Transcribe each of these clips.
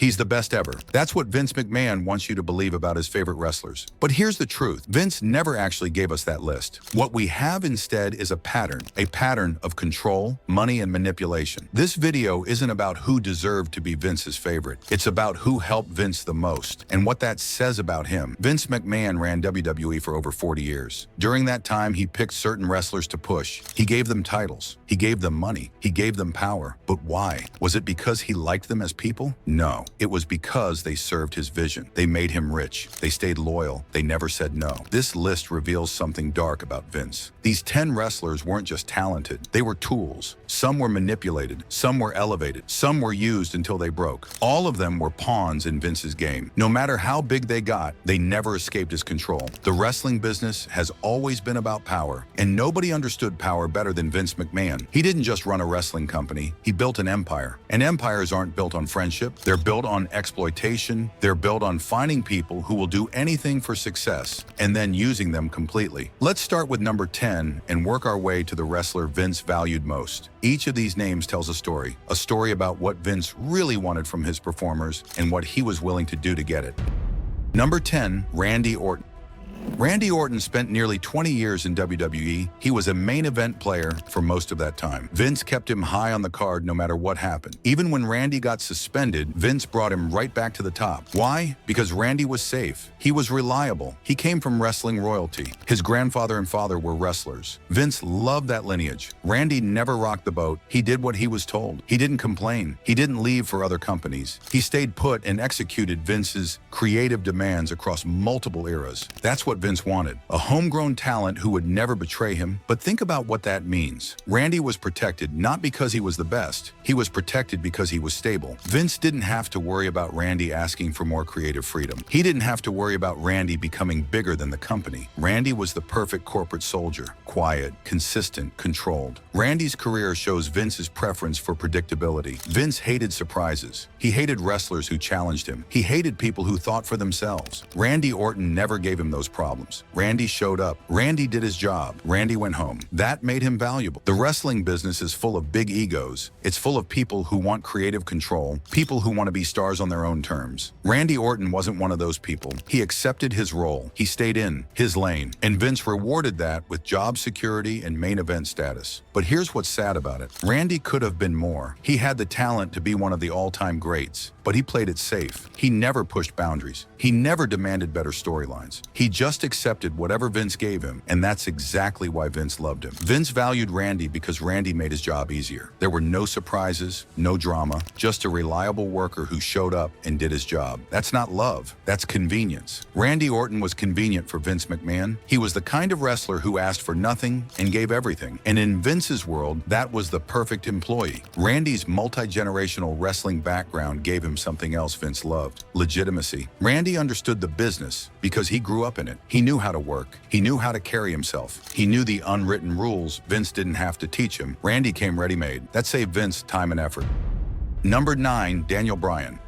He's the best ever. That's what Vince McMahon wants you to believe about his favorite wrestlers. But here's the truth. Vince never actually gave us that list. What we have instead is a pattern of control, money, and manipulation. This video isn't about who deserved to be Vince's favorite. It's about who helped Vince the most and what that says about him. Vince McMahon ran WWE for over 40 years. During that time, he picked certain wrestlers to push. He gave them titles. He gave them money. He gave them power. But why? Was it because he liked them as people? No. It was because they served his vision. They made him rich. They stayed loyal. They never said no. This list reveals something dark about Vince. These 10 wrestlers weren't just talented. They were tools. Some were manipulated. Some were elevated. Some were used until they broke. All of them were pawns in Vince's game. No matter how big they got, they never escaped his control. The wrestling business has always been about power, and nobody understood power better than Vince McMahon. He didn't just run a wrestling company. He built an empire. And empires aren't built on friendship. They're built on exploitation. They're built on finding people who will do anything for success and then using them completely. Let's start with number 10 and work our way to the wrestler Vince valued most. Each of these names tells a story about what Vince really wanted from his performers and what he was willing to do to get it. Number 10, Randy Orton. Randy Orton spent nearly 20 years in WWE. He was a main event player for most of that time. Vince kept him high on the card no matter what happened. Even when Randy got suspended, Vince brought him right back to the top. Why? Because Randy was safe. He was reliable. He came from wrestling royalty. His grandfather and father were wrestlers. Vince loved that lineage. Randy never rocked the boat. He did what he was told. He didn't complain. He didn't leave for other companies. He stayed put and executed Vince's creative demands across multiple eras. That's what Vince wanted. A homegrown talent who would never betray him. But think about what that means. Randy was protected not because he was the best. He was protected because he was stable. Vince didn't have to worry about Randy asking for more creative freedom. He didn't have to worry about Randy becoming bigger than the company. Randy was the perfect corporate soldier. Quiet, consistent, controlled. Randy's career shows Vince's preference for predictability. Vince hated surprises. He hated wrestlers who challenged him. He hated people who thought for themselves. Randy Orton never gave him those problems. Randy showed up. Randy did his job. Randy went home. That made him valuable. The wrestling business is full of big egos. It's full of people who want creative control, people who want to be stars on their own terms. Randy Orton wasn't one of those people. He accepted his role. He stayed in his lane. And Vince rewarded that with job security and main event status. But here's what's sad about it. Randy could have been more. He had the talent to be one of the all-time greats, but he played it safe. He never pushed boundaries. He never demanded better storylines. He just accepted whatever Vince gave him, and that's exactly why Vince loved him. Vince valued Randy because Randy made his job easier. There were no surprises, no drama, just a reliable worker who showed up and did his job. That's not love, that's convenience. Randy Orton was convenient for Vince McMahon. He was the kind of wrestler who asked for nothing and gave everything. And in Vince's world, that was the perfect employee. Randy's multi-generational wrestling background gave him something else Vince loved: legitimacy. Randy understood the business because he grew up in it. He knew how to work. He knew how to carry himself. He knew the unwritten rules Vince didn't have to teach him. Randy came ready-made. That saved Vince time and effort. Number 9, Daniel Bryan.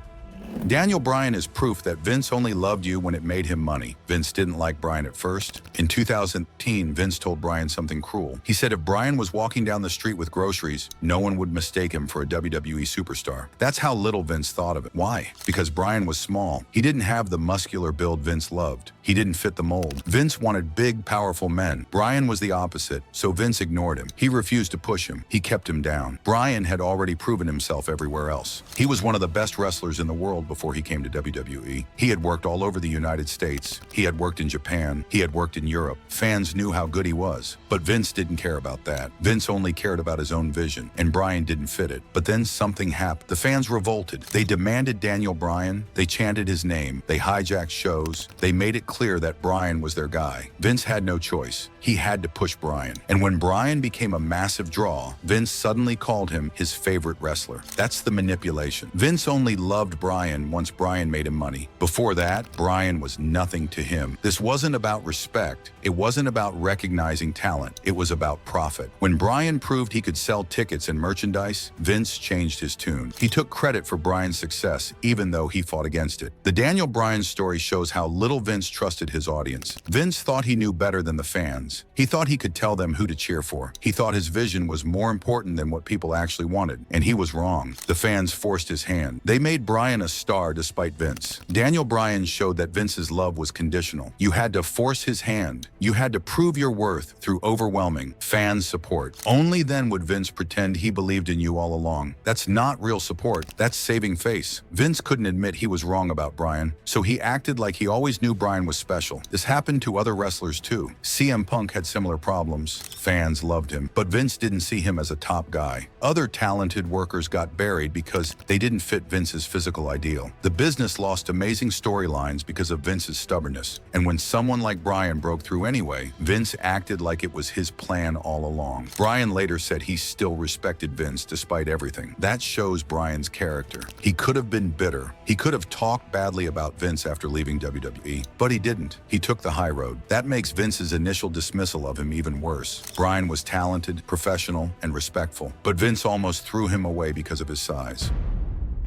Daniel Bryan is proof that Vince only loved you when it made him money. Vince didn't like Bryan at first. In 2013, Vince told Bryan something cruel. He said if Bryan was walking down the street with groceries, no one would mistake him for a WWE superstar. That's how little Vince thought of it. Why? Because Bryan was small. He didn't have the muscular build Vince loved. He didn't fit the mold. Vince wanted big, powerful men. Bryan was the opposite, so Vince ignored him. He refused to push him. He kept him down. Bryan had already proven himself everywhere else. He was one of the best wrestlers in the world before he came to WWE. He had worked all over the United States. He had worked in Japan. He had worked in Europe. Fans knew how good he was. But Vince didn't care about that. Vince only cared about his own vision, and Bryan didn't fit it. But then something happened. The fans revolted. They demanded Daniel Bryan. They chanted his name. They hijacked shows. They made it clear that Bryan was their guy. Vince had no choice. He had to push Bryan. And when Bryan became a massive draw, Vince suddenly called him his favorite wrestler. That's the manipulation. Vince only loved Bryan once Bryan made him money. Before that, Bryan was nothing to him. This wasn't about respect. It wasn't about recognizing talent. It was about profit. When Bryan proved he could sell tickets and merchandise, Vince changed his tune. He took credit for Bryan's success, even though he fought against it. The Daniel Bryan story shows how little Vince trusted his audience. Vince thought he knew better than the fans. He thought he could tell them who to cheer for. He thought his vision was more important than what people actually wanted, and he was wrong. The fans forced his hand. They made Bryan a star despite Vince. Daniel Bryan showed that Vince's love was conditional. You had to force his hand. You had to prove your worth through overwhelming fan support. Only then would Vince pretend he believed in you all along. That's not real support. That's saving face. Vince couldn't admit he was wrong about Bryan, so he acted like he always knew Bryan was special. This happened to other wrestlers too. CM Punk had similar problems. Fans loved him, but Vince didn't see him as a top guy. Other talented workers got buried because they didn't fit Vince's physical ideal. The business lost amazing storylines because of Vince's stubbornness. And when someone like Bryan broke through anyway, Vince acted like it was his plan all along. Bryan later said he still respected Vince despite everything. That shows Bryan's character. He could have been bitter. He could have talked badly about Vince after leaving WWE, but he didn't. He took the high road. That makes Vince's initial dismissal of him even worse. Bryan was talented, professional, and respectful, but Vince almost threw him away because of his size.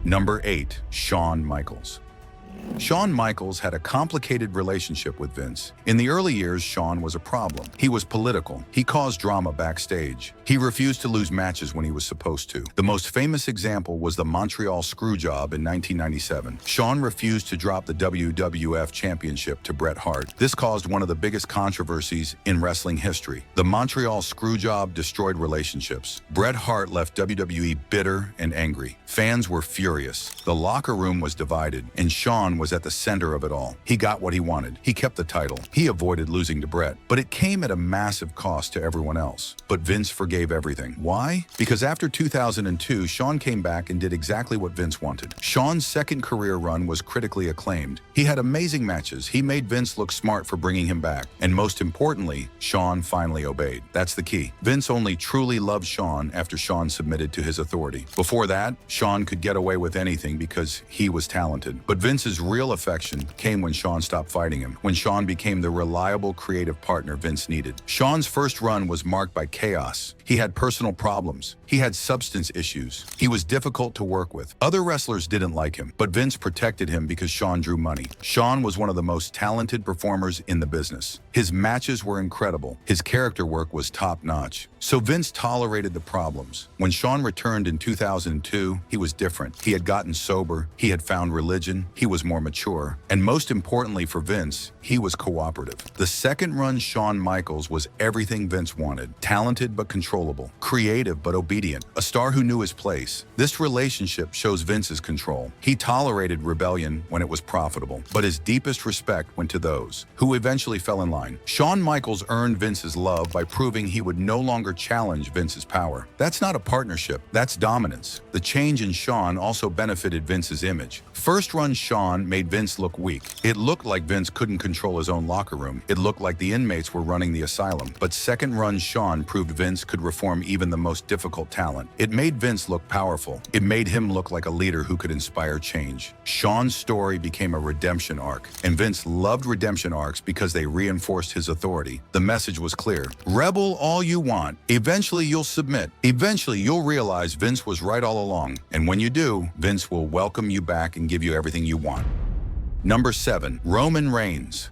Number 8. Shawn Michaels. Shawn Michaels had a complicated relationship with Vince. In the early years, Shawn was a problem. He was political. He caused drama backstage. He refused to lose matches when he was supposed to. The most famous example was the Montreal Screwjob in 1997. Shawn refused to drop the WWF Championship to Bret Hart. This caused one of the biggest controversies in wrestling history. The Montreal Screwjob destroyed relationships. Bret Hart left WWE bitter and angry. Fans were furious. The locker room was divided, and Shawn was at the center of it all. He got what he wanted. He kept the title. He avoided losing to Bret, but it came at a massive cost to everyone else. But Vince forgave everything. Why? Because after 2002, Shawn came back and did exactly what Vince wanted. Shawn's second career run was critically acclaimed. He had amazing matches. He made Vince look smart for bringing him back. And most importantly, Shawn finally obeyed. That's the key. Vince only truly loved Shawn after Shawn submitted to his authority. Before that, Shawn could get away with anything because he was talented. But Vince's real affection came when Shawn stopped fighting him, when Shawn became the reliable creative partner Vince needed. Shawn's first run was marked by chaos. He had personal problems. He had substance issues. He was difficult to work with. Other wrestlers didn't like him, but Vince protected him because Shawn drew money. Shawn was one of the most talented performers in the business. His matches were incredible. His character work was top-notch. So Vince tolerated the problems. When Shawn returned in 2002, he was different. He had gotten sober. He had found religion. He was more mature. And most importantly for Vince, he was cooperative. The second run Shawn Michaels was everything Vince wanted. Talented but controllable. Creative but obedient. A star who knew his place. This relationship shows Vince's control. He tolerated rebellion when it was profitable, but his deepest respect went to those who eventually fell in line. Shawn Michaels earned Vince's love by proving he would no longer challenge Vince's power. That's not a partnership. That's dominance. The change in Shawn also benefited Vince's image. First run Shawn made Vince look weak. It looked like Vince couldn't control his own locker room. It looked like the inmates were running the asylum. But second run Shawn proved Vince could reform even the most difficult talent. It made Vince look powerful. It made him look like a leader who could inspire change. Shawn's story became a redemption arc, and Vince loved redemption arcs because they reinforced his authority. The message was clear. Rebel all you want. Eventually you'll submit. Eventually you'll realize Vince was right all along. And when you do, Vince will welcome you back and give you everything you want. Number 7. Roman Reigns.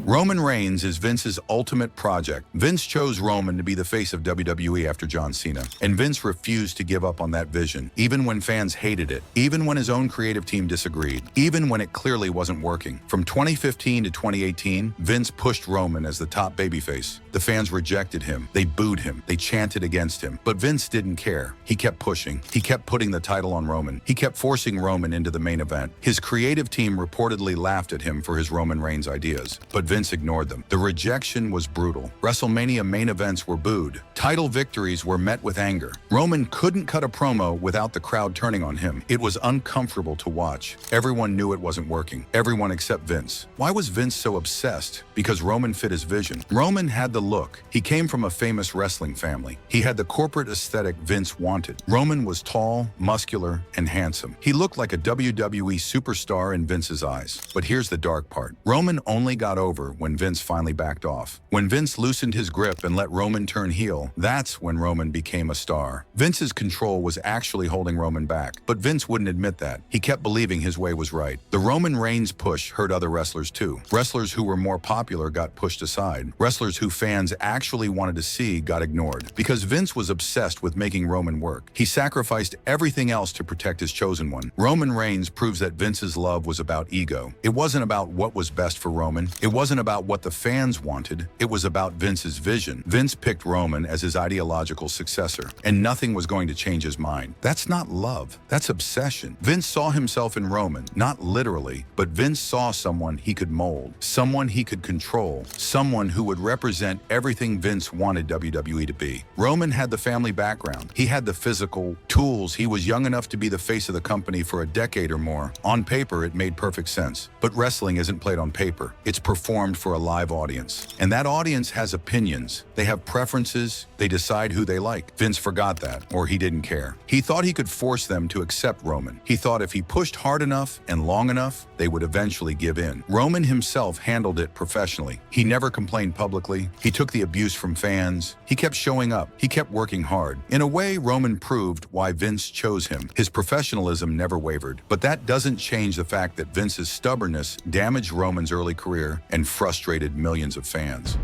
Roman Reigns is Vince's ultimate project. Vince chose Roman to be the face of WWE after John Cena, and Vince refused to give up on that vision, even when fans hated it, even when his own creative team disagreed, even when it clearly wasn't working. From 2015 to 2018, Vince pushed Roman as the top babyface. The fans rejected him. They booed him. They chanted against him. But Vince didn't care. He kept pushing. He kept putting the title on Roman. He kept forcing Roman into the main event. His creative team reportedly laughed at him for his Roman Reigns ideas, but Vince ignored them. The rejection was brutal. WrestleMania main events were booed. Title victories were met with anger. Roman couldn't cut a promo without the crowd turning on him. It was uncomfortable to watch. Everyone knew it wasn't working. Everyone except Vince. Why was Vince so obsessed? Because Roman fit his vision. Roman had the look. He came from a famous wrestling family. He had the corporate aesthetic Vince wanted. Roman was tall, muscular, and handsome. He looked like a WWE superstar in Vince's eyes. But here's the dark part. Roman only got over over when Vince finally backed off. When Vince loosened his grip and let Roman turn heel, that's when Roman became a star. Vince's control was actually holding Roman back, but Vince wouldn't admit that. He kept believing his way was right. The Roman Reigns push hurt other wrestlers too. Wrestlers who were more popular got pushed aside. Wrestlers who fans actually wanted to see got ignored. Because Vince was obsessed with making Roman work, he sacrificed everything else to protect his chosen one. Roman Reigns proves that Vince's love was about ego. It wasn't about what was best for Roman. It wasn't about what the fans wanted. It was about Vince's vision. Vince picked Roman as his ideological successor, and nothing was going to change his mind. That's not love. That's obsession. Vince saw himself in Roman, not literally, but Vince saw someone he could mold, someone he could control, someone who would represent everything Vince wanted WWE to be. Roman had the family background. He had the physical tools. He was young enough to be the face of the company for a decade or more. On paper, it made perfect sense. But wrestling isn't played on paper. It's performed for a live audience. And that audience has opinions. They have preferences. They decide who they like. Vince forgot that, or he didn't care. He thought he could force them to accept Roman. He thought if he pushed hard enough and long enough, they would eventually give in. Roman himself handled it professionally. He never complained publicly. He took the abuse from fans. He kept showing up. He kept working hard. In a way, Roman proved why Vince chose him. His professionalism never wavered. But that doesn't change the fact that Vince's stubbornness damaged Roman's early career and frustrated millions of fans.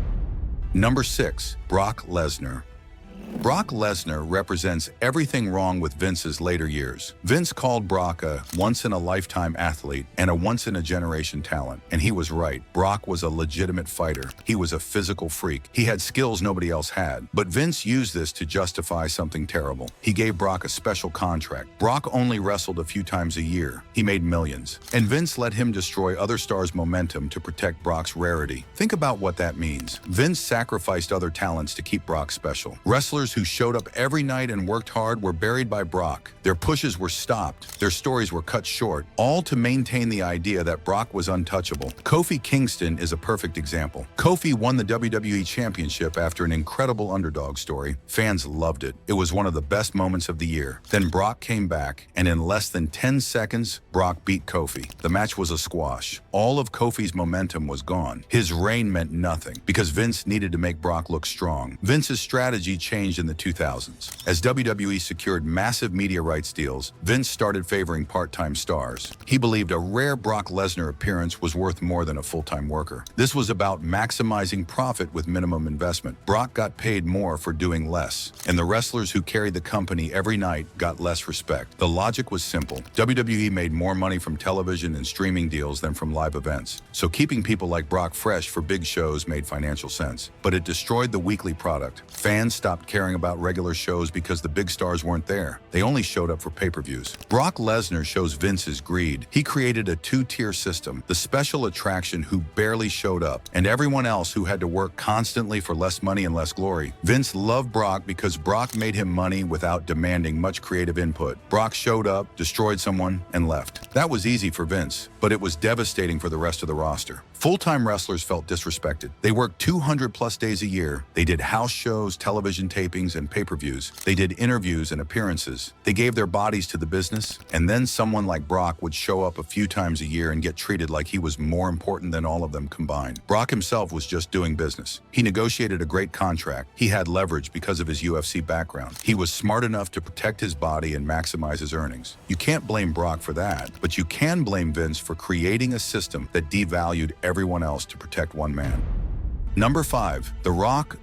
Number 6, Brock Lesnar. Brock Lesnar represents everything wrong with Vince's later years. Vince called Brock a once-in-a-lifetime athlete and a once-in-a-generation talent, and he was right. Brock was a legitimate fighter. He was a physical freak. He had skills nobody else had. But Vince used this to justify something terrible. He gave Brock a special contract. Brock only wrestled a few times a year. He made millions. And Vince let him destroy other stars' momentum to protect Brock's rarity. Think about what that means. Vince sacrificed other talents to keep Brock special. Wrestlers who showed up every night and worked hard were buried by Brock. Their pushes were stopped. Their stories were cut short, all to maintain the idea that Brock was untouchable. Kofi Kingston is a perfect example. Kofi won the WWE Championship after an incredible underdog story. Fans loved it. It was one of the best moments of the year. Then Brock came back, and in less than 10 seconds, Brock beat Kofi. The match was a squash. All of Kofi's momentum was gone. His reign meant nothing because Vince needed to make Brock look strong. Vince's strategy changed in the 2000s. As WWE secured massive media rights deals, Vince started favoring part-time stars. He believed a rare Brock Lesnar appearance was worth more than a full-time worker. This was about maximizing profit with minimum investment. Brock got paid more for doing less, and the wrestlers who carried the company every night got less respect. The logic was simple. WWE made more money from television and streaming deals than from live events, so keeping people like Brock fresh for big shows made financial sense. But it destroyed the weekly product. Fans stopped caring about regular shows because the big stars weren't there. They only showed up for pay-per-views. Brock Lesnar shows Vince's greed. He created a two-tier system, the special attraction who barely showed up, and everyone else who had to work constantly for less money and less glory. Vince loved Brock because Brock made him money without demanding much creative input. Brock showed up, destroyed someone, and left. That was easy for Vince, but it was devastating for the rest of the roster. Full-time wrestlers felt disrespected. They worked 200-plus days a year. They did house shows, television tapings, and pay-per-views. They did interviews and appearances. They gave their bodies to the business, and then someone like Brock would show up a few times a year and get treated like he was more important than all of them combined. Brock himself was just doing business. He negotiated a great contract. He had leverage because of his UFC background. He was smart enough to protect his body and maximize his earnings. You can't blame Brock for that, but you can blame Vince for creating a system that devalued everyone else to protect one man. Number 5, The Rock.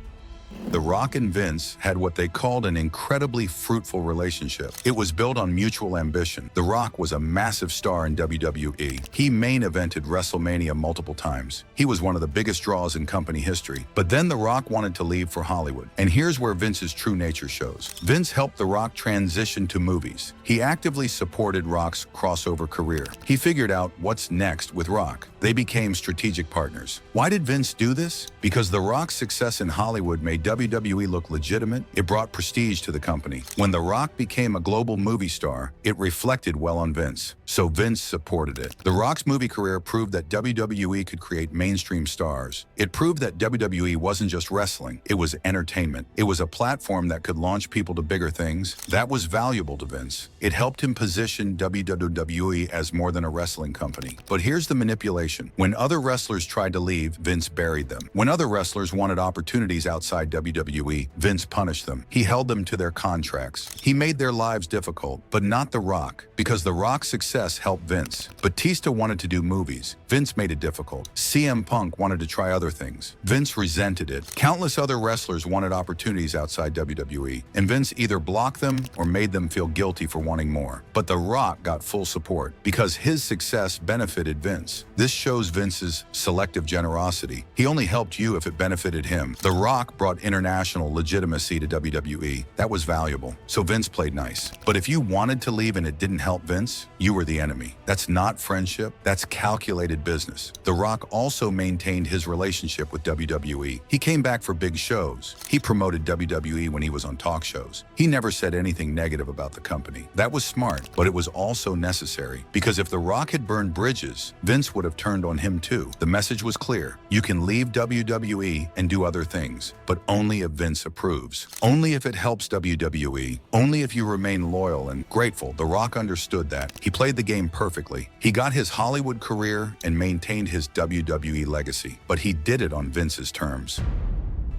The Rock and Vince had what they called an incredibly fruitful relationship. It was built on mutual ambition. The Rock was a massive star in WWE. He main evented WrestleMania multiple times. He was one of the biggest draws in company history. But then The Rock wanted to leave for Hollywood. And here's where Vince's true nature shows. Vince helped The Rock transition to movies. He actively supported Rock's crossover career. He figured out what's next with Rock. They became strategic partners. Why did Vince do this? Because The Rock's success in Hollywood made WWE look legitimate, it brought prestige to the company. When The Rock became a global movie star, it reflected well on Vince. So Vince supported it. The Rock's movie career proved that WWE could create mainstream stars. It proved that WWE wasn't just wrestling, it was entertainment. It was a platform that could launch people to bigger things. That was valuable to Vince. It helped him position WWE as more than a wrestling company. But here's the manipulation. When other wrestlers tried to leave, Vince buried them. When other wrestlers wanted opportunities outside WWE, Vince punished them. He held them to their contracts. He made their lives difficult, but not The Rock, because The Rock's success helped Vince. Batista wanted to do movies. Vince made it difficult. CM Punk wanted to try other things. Vince resented it. Countless other wrestlers wanted opportunities outside WWE, and Vince either blocked them or made them feel guilty for wanting more. But The Rock got full support because his success benefited Vince. This shows Vince's selective generosity. He only helped you if it benefited him. The Rock brought international legitimacy to WWE. That was valuable. So Vince played nice. But if you wanted to leave and it didn't help Vince, you were the enemy. That's not friendship. That's calculated business. The Rock also maintained his relationship with WWE. He came back for big shows. He promoted WWE when he was on talk shows. He never said anything negative about the company. That was smart, but it was also necessary. Because if The Rock had burned bridges, Vince would have turned on him too. The message was clear. You can leave WWE and do other things, but only if Vince approves. Only if it helps WWE. Only if you remain loyal and grateful. The Rock understood that. He played the game perfectly. He got his Hollywood career and maintained his WWE legacy, but he did it on Vince's terms.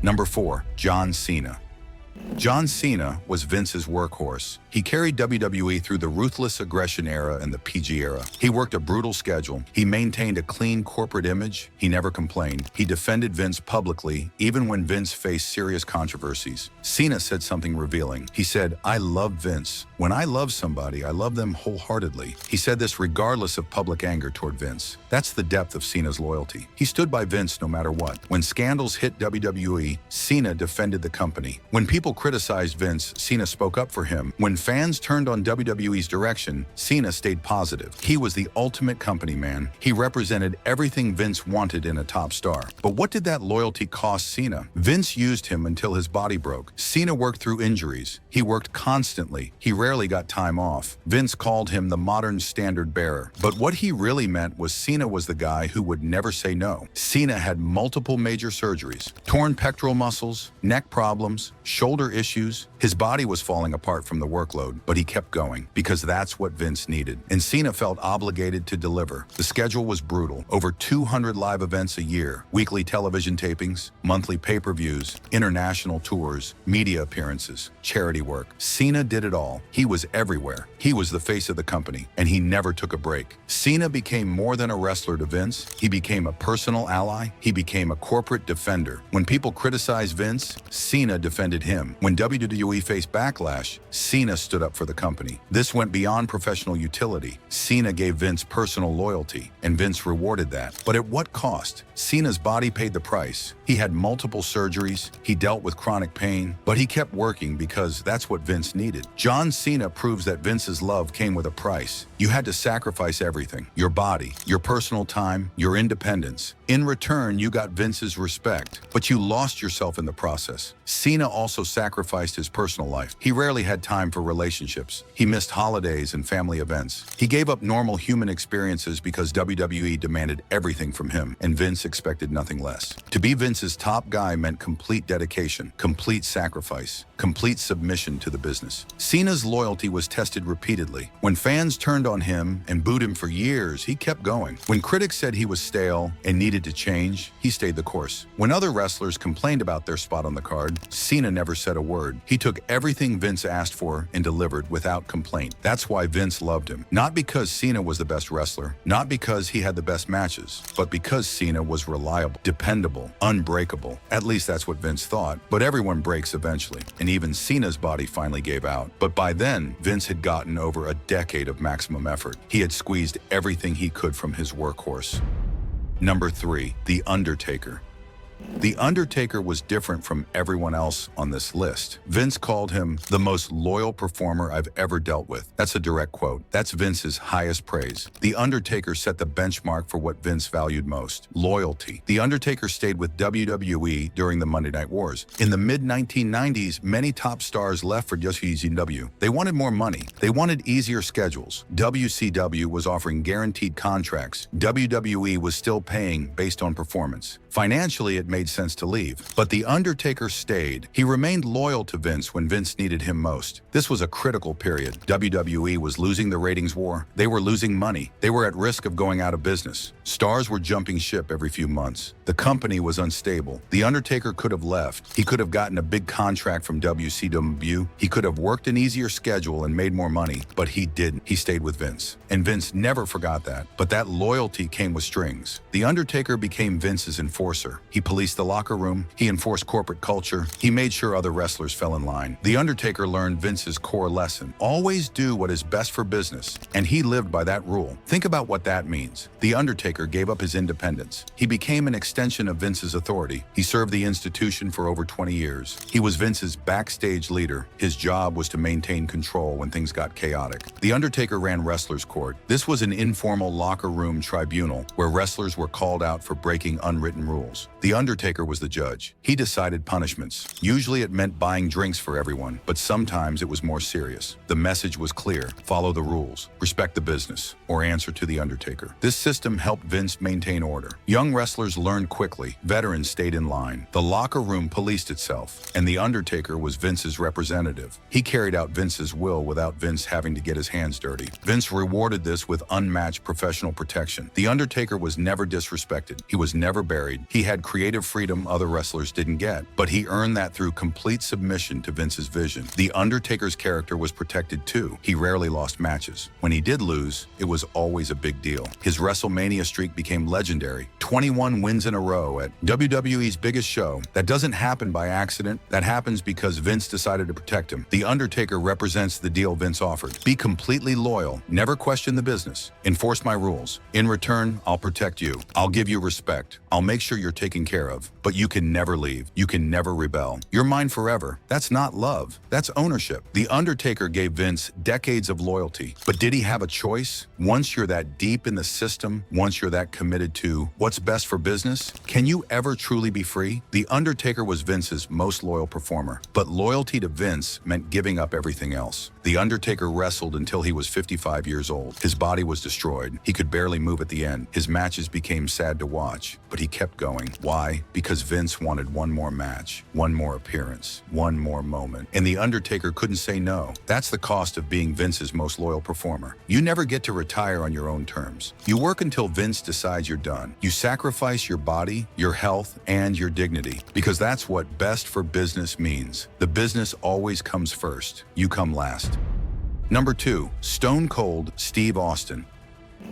Number 4, John Cena. John Cena was Vince's workhorse. He carried WWE through the ruthless aggression era and the PG era. He worked a brutal schedule. He maintained a clean corporate image. He never complained. He defended Vince publicly, even when Vince faced serious controversies. Cena said something revealing. He said, "I love Vince. When I love somebody, I love them wholeheartedly." He said this regardless of public anger toward Vince. That's the depth of Cena's loyalty. He stood by Vince no matter what. When scandals hit WWE, Cena defended the company. When people criticized Vince, Cena spoke up for him. When fans turned on WWE's direction, Cena stayed positive. He was the ultimate company man. He represented everything Vince wanted in a top star. But what did that loyalty cost Cena? Vince used him until his body broke. Cena worked through injuries. He worked constantly. He rarely got time off. Vince called him the modern standard bearer. But what he really meant was Cena was the guy who would never say no. Cena had multiple major surgeries, torn pectoral muscles, neck problems, shoulder issues. His body was falling apart from the workload, but he kept going because that's what Vince needed. And Cena felt obligated to deliver. The schedule was brutal. Over 200 live events a year, weekly television tapings, monthly pay-per-views, international tours, media appearances, charity work. Cena did it all. He was everywhere. He was the face of the company, and he never took a break. Cena became more than a wrestler to Vince. He became a personal ally. He became a corporate defender. When people criticized Vince, Cena defended him. When WWE faced backlash, Cena stood up for the company. This went beyond professional utility. Cena gave Vince personal loyalty, and Vince rewarded that. But at what cost? Cena's body paid the price. He had multiple surgeries. He dealt with chronic pain, but he kept working because that's what Vince needed. John Cena proves that Vince's love came with a price. You had to sacrifice everything: your body, your personal time, your independence. In return, you got Vince's respect, but you lost yourself in the process. Cena also sacrificed his personal life. He rarely had time for relationships. He missed holidays and family events. He gave up normal human experiences because WWE demanded everything from him, and Vince expected nothing less. To be Vince's top guy meant complete dedication, complete sacrifice, complete submission to the business. Cena's loyalty was tested repeatedly. When fans turned on him and booed him for years, he kept going. When critics said he was stale and needed to change, he stayed the course. When other wrestlers complained about their spot on the card, Cena never said a word. He took everything Vince asked for and delivered without complaint. That's why Vince loved him. Not because Cena was the best wrestler, not because he had the best matches, but because Cena was reliable, dependable, unbreakable. At least that's what Vince thought. But everyone breaks eventually, and even Cena's body finally gave out. But by then, Vince had gotten over a decade of maximum effort. He had squeezed everything he could from his workhorse. Number 3, The Undertaker. The Undertaker was different from everyone else on this list. Vince called him the most loyal performer I've ever dealt with. That's a direct quote. That's Vince's highest praise. The Undertaker set the benchmark for what Vince valued most: loyalty. The Undertaker stayed with WWE during the Monday Night Wars. In the mid-1990s, many top stars left for WCW. They wanted more money. They wanted easier schedules. WCW was offering guaranteed contracts. WWE was still paying based on performance. Financially, it made sense to leave. But The Undertaker stayed. He remained loyal to Vince when Vince needed him most. This was a critical period. WWE was losing the ratings war. They were losing money. They were at risk of going out of business. Stars were jumping ship every few months. The company was unstable. The Undertaker could have left. He could have gotten a big contract from WCW. He could have worked an easier schedule and made more money. But he didn't. He stayed with Vince. And Vince never forgot that. But that loyalty came with strings. The Undertaker became Vince's enforcer. He policed the locker room. He enforced corporate culture. He made sure other wrestlers fell in line. The Undertaker learned Vince's core lesson: always do what is best for business. And he lived by that rule. Think about what that means. The Undertaker gave up his independence. He became an extension of Vince's authority. He served the institution for over 20 years. He was Vince's backstage leader. His job was to maintain control when things got chaotic. The Undertaker ran Wrestlers Court. This was an informal locker room tribunal where wrestlers were called out for breaking unwritten rules. The Undertaker was the judge. He decided punishments. Usually it meant buying drinks for everyone, but sometimes it was more serious. The message was clear: follow the rules, respect the business, or answer to the Undertaker. This system helped Vince maintain order. Young wrestlers learned quickly. Veterans stayed in line. The locker room policed itself, and the Undertaker was Vince's representative. He carried out Vince's will without Vince having to get his hands dirty. Vince rewarded this with unmatched professional protection. The Undertaker was never disrespected. He was never buried. He had creative freedom other wrestlers didn't get, but he earned that through complete submission to Vince's vision. The Undertaker's character was protected too. He rarely lost matches. When he did lose, it was always a big deal. His WrestleMania streak became legendary. 21 wins in a row at WWE's biggest show. That doesn't happen by accident. That happens because Vince decided to protect him. The Undertaker represents the deal Vince offered. Be completely loyal. Never question the business. Enforce my rules. In return, I'll protect you. I'll give you respect. I'll make sure you're taken care of. But you can never leave. You can never rebel. You're mine forever. That's not love. That's ownership. The Undertaker gave Vince decades of loyalty. But did he have a choice? Once you're that deep in the system, once you're that committed to what's best for business, can you ever truly be free? The Undertaker was Vince's most loyal performer. But loyalty to Vince meant giving up everything else. The Undertaker wrestled until he was 55 years old. His body was destroyed. He could barely move at the end. His matches became sad to watch, but he kept going. Why? Because Vince wanted one more match, one more appearance, one more moment. And The Undertaker couldn't say no. That's the cost of being Vince's most loyal performer. You never get to retire on your own terms. You work until Vince decides you're done. You sacrifice your body, your health, and your dignity, because that's what best for business means. The business always comes first. You come last. Number 2, Stone Cold Steve Austin.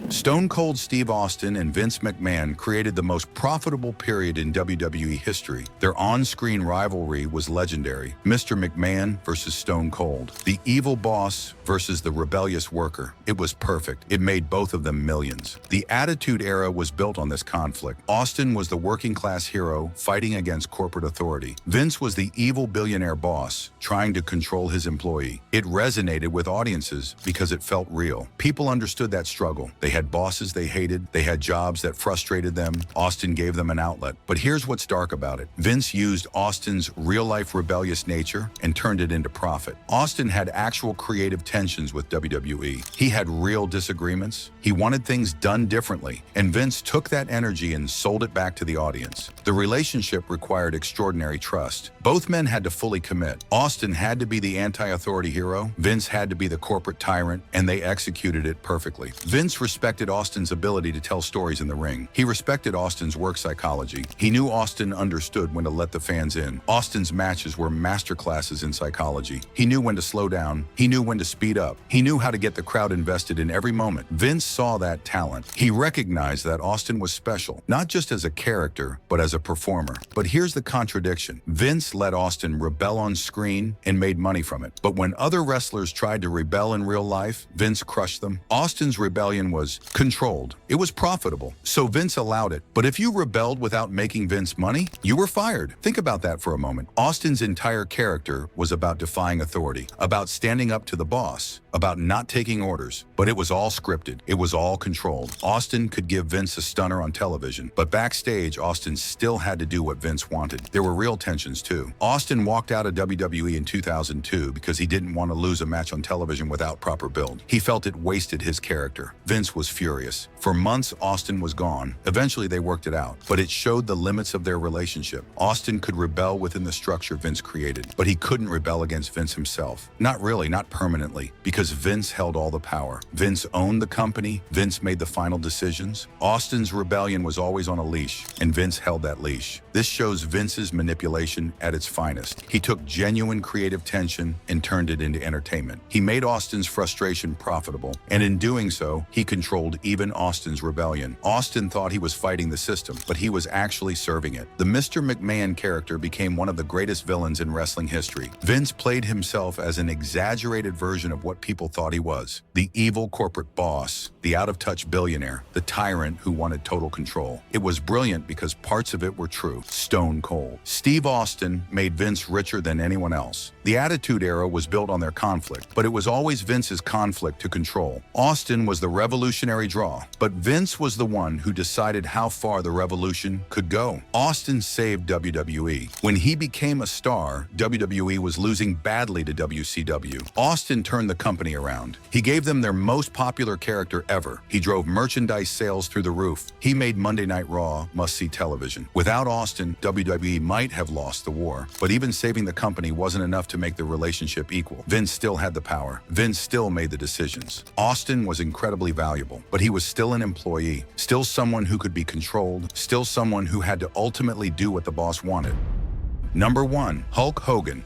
Stone Cold Steve Austin and Vince McMahon created the most profitable period in WWE history. Their on-screen rivalry was legendary. Mr. McMahon versus Stone Cold. The evil boss versus the rebellious worker. It was perfect. It made both of them millions. The Attitude Era was built on this conflict. Austin was the working-class hero fighting against corporate authority. Vince was the evil billionaire boss trying to control his employee. It resonated with audiences because it felt real. People understood that struggle. They had bosses they hated. They had jobs that frustrated them. Austin gave them an outlet. But here's what's dark about it. Vince used Austin's real-life rebellious nature and turned it into profit. Austin had actual creative tensions with WWE. He had real disagreements. He wanted things done differently. And Vince took that energy and sold it back to the audience. The relationship required extraordinary trust. Both men had to fully commit. Austin had to be the anti-authority hero. Vince had to be the corporate tyrant, and they executed it perfectly. Vince respected Austin's ability to tell stories in the ring. He respected Austin's work psychology. He knew Austin understood when to let the fans in. Austin's matches were masterclasses in psychology. He knew when to slow down. He knew when to speed up. He knew how to get the crowd invested in every moment. Vince saw that talent. He recognized that Austin was special, not just as a character, but as a performer. But here's the contradiction. Vince let Austin rebel on screen and made money from it. But when other wrestlers tried to rebel in real life, Vince crushed them. Austin's rebellion was controlled. It was profitable, so Vince allowed it. But if you rebelled without making Vince money, you were fired. Think about that for a moment. Austin's entire character was about defying authority, about standing up to the boss, about not taking orders. But it was all scripted. It was all controlled. Austin could give Vince a stunner on television, but backstage, Austin still had to do what Vince wanted. There were real tensions too. Austin walked out of WWE in 2002 because he didn't want to lose a match on television without proper build. He felt it wasted his character. Vince was furious. For months, Austin was gone. Eventually, they worked it out, but it showed the limits of their relationship. Austin could rebel within the structure Vince created, but he couldn't rebel against Vince himself. Not really, not permanently, because Vince held all the power. Vince owned the company. Vince made the final decisions. Austin's rebellion was always on a leash, and Vince held that leash. This shows Vince's manipulation at its finest. He took genuine creative tension and turned it into entertainment. He made Austin's frustration profitable, and in doing so, he controlled even Austin's rebellion. Austin thought he was fighting the system, but he was actually serving it. The Mr. McMahon character became one of the greatest villains in wrestling history. Vince played himself as an exaggerated version of what people thought he was. The evil corporate boss, the out-of-touch billionaire, the tyrant who wanted total control. It was brilliant because parts of it were true. Stone cold. Steve Austin made Vince richer than anyone else. The Attitude Era was built on their conflict, but it was always Vince's conflict to control. Austin was the revolutionary draw, but Vince was the one who decided how far the revolution could go. Austin saved WWE. When he became a star, WWE was losing badly to WCW. Austin turned the company around. He gave them their most popular character ever. He drove merchandise sales through the roof. He made Monday Night Raw must-see television. Without Austin, WWE might have lost the war, but even saving the company wasn't enough to make the relationship equal. Vince still had the power. Vince still made the decisions. Austin was incredibly valuable, but he was still an employee, still someone who could be controlled, still someone who had to ultimately do what the boss wanted. Number 1. Hulk Hogan.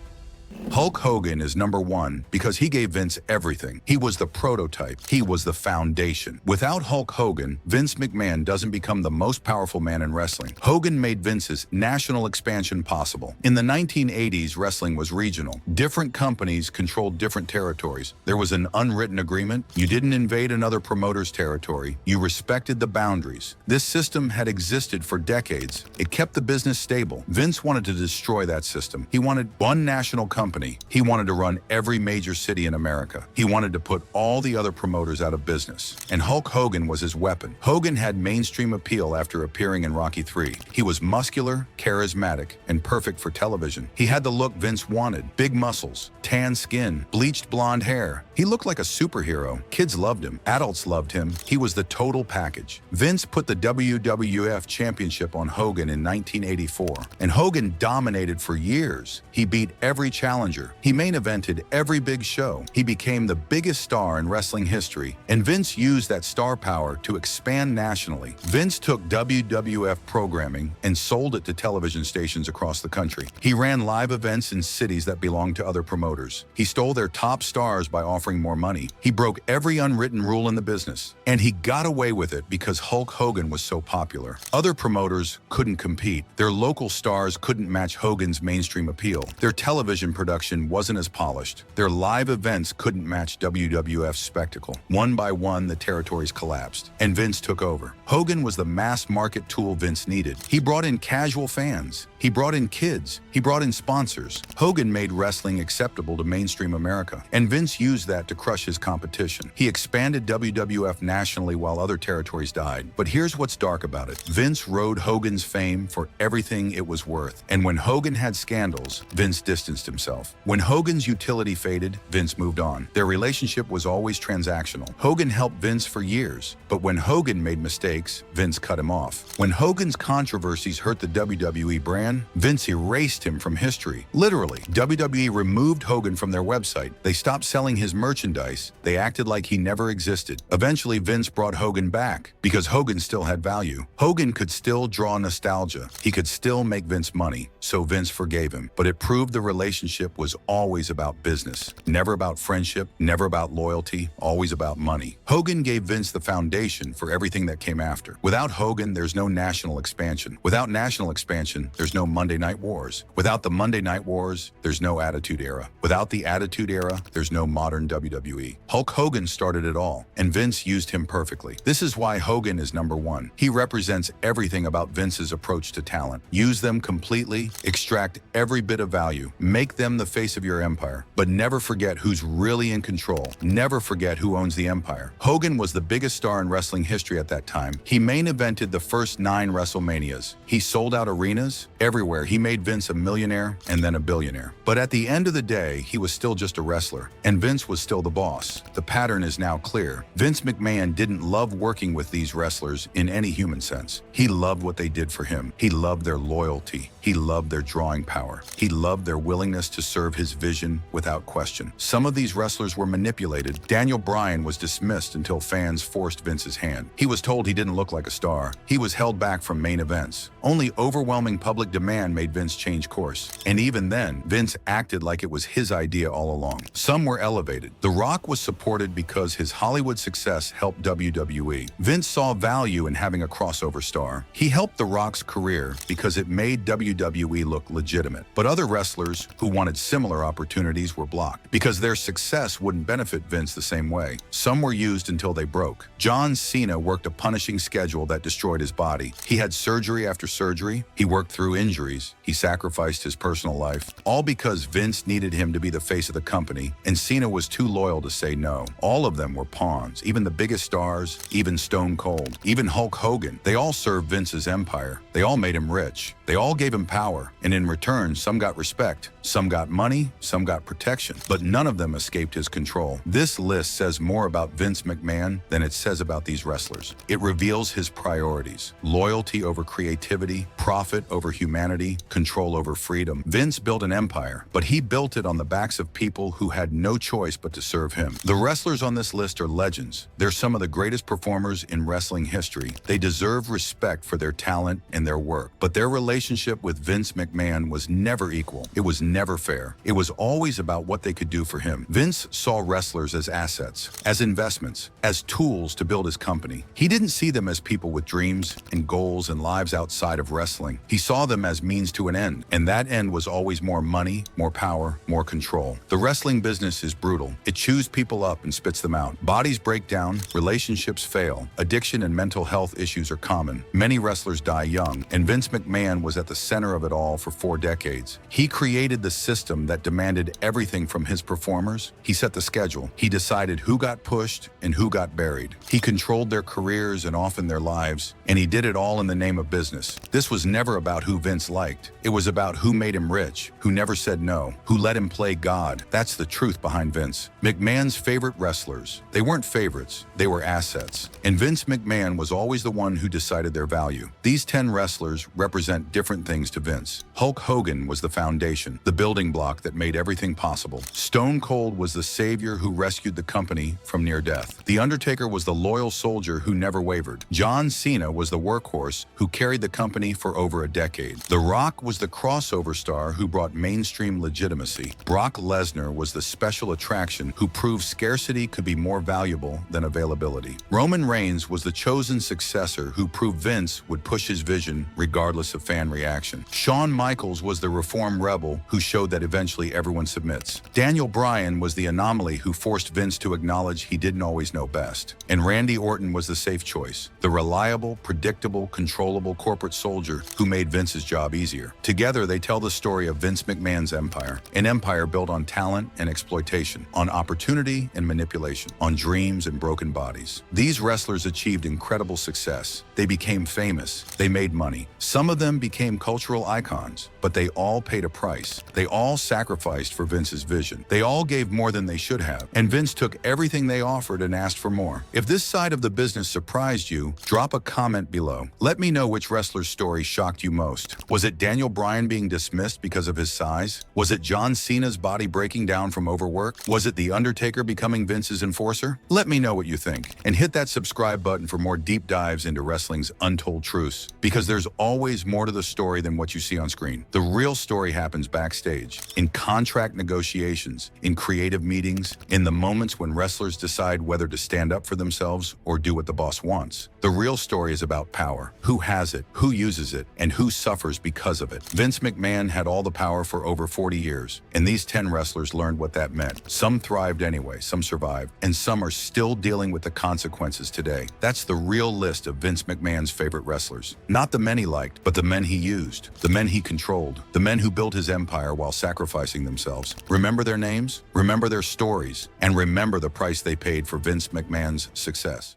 Hulk Hogan is number 1 because he gave Vince everything. He was the prototype. He was the foundation. Without Hulk Hogan, Vince McMahon doesn't become the most powerful man in wrestling. Hogan made Vince's national expansion possible. In the 1980s, wrestling was regional. Different companies controlled different territories. There was an unwritten agreement. You didn't invade another promoter's territory. You respected the boundaries. This system had existed for decades. It kept the business stable. Vince wanted to destroy that system. He wanted one national company. He wanted to run every major city in America. He wanted to put all the other promoters out of business. And Hulk Hogan was his weapon. Hogan had mainstream appeal after appearing in Rocky III. He was muscular, charismatic, and perfect for television. He had the look Vince wanted. Big muscles, tan skin, bleached blonde hair. He looked like a superhero. Kids loved him. Adults loved him. He was the total package. Vince put the WWF Championship on Hogan in 1984, and Hogan dominated for years. He beat every challenger. He main evented every big show. He became the biggest star in wrestling history, and Vince used that star power to expand nationally. Vince took WWF programming and sold it to television stations across the country. He ran live events in cities that belonged to other promoters. He stole their top stars by offering more money. He broke every unwritten rule in the business, and he got away with it because Hulk Hogan was so popular. Other promoters couldn't compete. Their local stars couldn't match Hogan's mainstream appeal. Their television production wasn't as polished. Their live events couldn't match WWF's spectacle. One by one, the territories collapsed, and Vince took over. Hogan was the mass market tool Vince needed. He brought in casual fans. He brought in kids. He brought in sponsors. Hogan made wrestling acceptable to mainstream America, and Vince used that to crush his competition. He expanded WWF nationally while other territories died. But here's what's dark about it. Vince rode Hogan's fame for everything it was worth, and when Hogan had scandals, Vince distanced himself. When Hogan's utility faded, Vince moved on. Their relationship was always transactional. Hogan helped Vince for years, but when Hogan made mistakes, Vince cut him off. When Hogan's controversies hurt the WWE brand, Vince erased him from history. Literally, WWE removed Hogan from their website. They stopped selling his merchandise. They acted like he never existed. Eventually, Vince brought Hogan back because Hogan still had value. Hogan could still draw nostalgia. He could still make Vince money, so Vince forgave him. But it proved the relationship relationship was always about business, never about friendship, never about loyalty, always about money. Hogan gave Vince the foundation for everything that came after. Without Hogan, there's no national expansion. Without national expansion, there's no Monday Night Wars. Without the Monday Night Wars, there's no Attitude Era. Without the Attitude Era, there's no modern WWE. Hulk Hogan started it all, and Vince used him perfectly. This is why Hogan is number one. He represents everything about Vince's approach to talent. Use them completely, extract every bit of value, make them the face of your empire, but never forget who's really in control. Never forget who owns the empire. Hogan was the biggest star in wrestling history at that time. He main evented the first 9 WrestleManias. He sold out arenas. Everywhere, he made Vince a millionaire and then a billionaire. But at the end of the day, he was still just a wrestler, and Vince was still the boss. The pattern is now clear. Vince McMahon didn't love working with these wrestlers in any human sense. He loved what they did for him. He loved their loyalty. He loved their drawing power. He loved their willingness to serve his vision without question. Some of these wrestlers were manipulated. Daniel Bryan was dismissed until fans forced Vince's hand. He was told he didn't look like a star. He was held back from main events. Only overwhelming public demand made Vince change course. And even then, Vince acted like it was his idea all along. Some were elevated. The Rock was supported because his Hollywood success helped WWE. Vince saw value in having a crossover star. He helped The Rock's career because it made WWE look legitimate. But other wrestlers who wanted similar opportunities were blocked because their success wouldn't benefit Vince the same way. Some were used until they broke. John Cena worked a punishing schedule that destroyed his body. He had surgery after surgery. He worked through injuries. He sacrificed his personal life, all because Vince needed him to be the face of the company, and Cena was too loyal to say no. All of them were pawns, even the biggest stars, even Stone Cold, even Hulk Hogan. They all served Vince's empire. They all made him rich. They all gave him power, and in return, some got respect, some got money, some got protection, but none of them escaped his control. This list says more about Vince McMahon than it says about these wrestlers. It reveals his priorities: loyalty over creativity, profit over humanity, control over freedom. Vince built an empire, but he built it on the backs of people who had no choice but to serve him. The wrestlers on this list are legends. They're some of the greatest performers in wrestling history. They deserve respect for their talent and their work, but their relationship with Vince McMahon was never equal. It was never fair. It was always about what they could do for him. Vince saw wrestlers as assets, as investments, as tools to build his company. He didn't see them as people with dreams and goals and lives outside of wrestling. He saw them as means to an end, and that end was always more money, more power, more control. The wrestling business is brutal. It chews people up and spits them out. Bodies break down, relationships fail, addiction and mental health issues are common. Many wrestlers die young, and Vince McMahon was at the center of it all for 4 decades. He created the system that demanded everything from his performers. He set the schedule. He decided who got pushed and who got buried. He controlled their careers and often their lives, and he did it all in the name of business. This was never about who Vince liked. It was about who made him rich, who never said no, who let him play God. That's the truth behind Vince. McMahon's favorite wrestlers, they weren't favorites, they were assets. And Vince McMahon was always the one who decided their value. These 10 wrestlers represent different things to Vince. Hulk Hogan was the foundation, the building block that made everything possible. Stone Cold was the savior who rescued the company from near death. The Undertaker was the loyal soldier who never wavered. John Cena was the workhorse who carried the company for over a decade. The Rock was the crossover star who brought mainstream legitimacy. Brock Lesnar was the special attraction who proved scarcity could be more valuable than availability. Roman Reigns was the chosen successor who proved Vince would push his vision regardless of fan reaction. Shawn Michaels was the reform rebel who showed that eventually everyone submits. Daniel Bryan was the anomaly who forced Vince to acknowledge he didn't always know best. And Randy Orton was the safe choice, the reliable, predictable, controllable corporate soldier who made Vince's job easier. Together, they tell the story of Vince McMahon's empire, an empire built on talent and exploitation, on opportunity and manipulation, on dreams and broken bodies. These wrestlers achieved incredible success. They became famous. They made money. Some of them became cultural icons, but they all paid a price. They all sacrificed for Vince's vision. They all gave more than they should have, and Vince took everything they offered and asked for more. If this side of the business surprised you, drop a comment below. Let me know which wrestler's story shocked you most. Was it Daniel Bryan being dismissed because of his size? Was it John Cena's body breaking down from overwork? Was it The Undertaker becoming Vince's enforcer? Let me know what you think, and hit that subscribe button for more deep dives into wrestling's untold truths, because there's always more to the story than what you see on screen. The real story happens backstage. backstage, in contract negotiations, in creative meetings, in the moments when wrestlers decide whether to stand up for themselves or do what the boss wants. The real story is about power. Who has it, who uses it, and who suffers because of it. Vince McMahon had all the power for over 40 years, and these 10 wrestlers learned what that meant. Some thrived anyway, some survived, and some are still dealing with the consequences today. That's the real list of Vince McMahon's favorite wrestlers. Not the men he liked, but the men he used, the men he controlled, the men who built his empire while sacrificing themselves. Remember their names, remember their stories, and remember the price they paid for Vince McMahon's success.